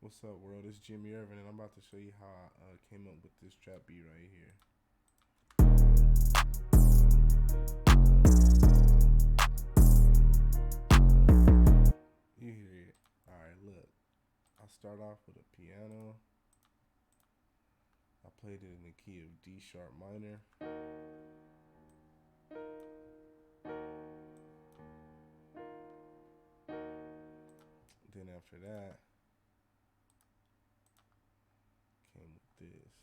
What's up, world? It's JimmyIrvin, and I'm about to show you how I came up with this trap beat right here. You hear it? Alright, look. I start off with a piano. I played it in the key of D sharp minor. Then after that, came with this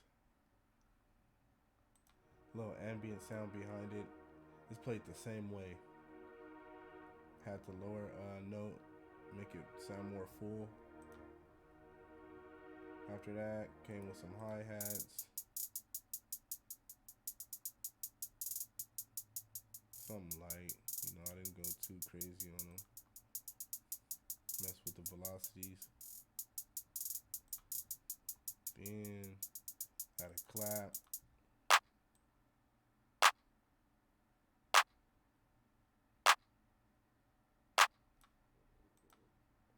little ambient sound behind it. It's played the same way. Had the lower note, make it sound more full. After that, came with some hi-hats. Something light, you know, I didn't go too crazy on them. Mess with the velocities. Then had a clap.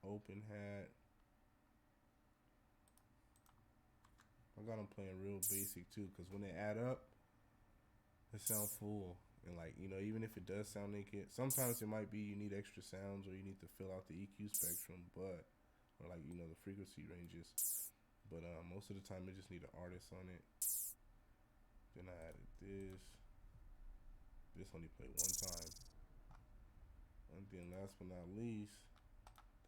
Open hat. I got them playing real basic too, because when they add up, it sound full. And like, you know, even if it does sound naked, sometimes it might be you need extra sounds or you need to fill out the EQ spectrum, but, or like, you know, the frequency ranges. But most of the time, it just need an artist on it. Then I added this. This only played one time. And then last but not least,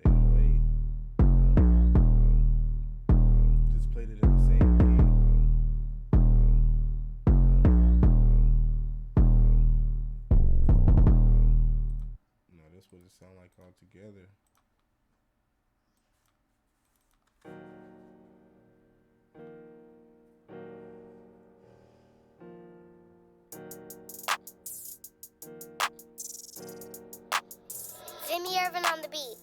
the 808. Just played it in the same key. Now this what it sound like all together. JimmyIrvin on the beat.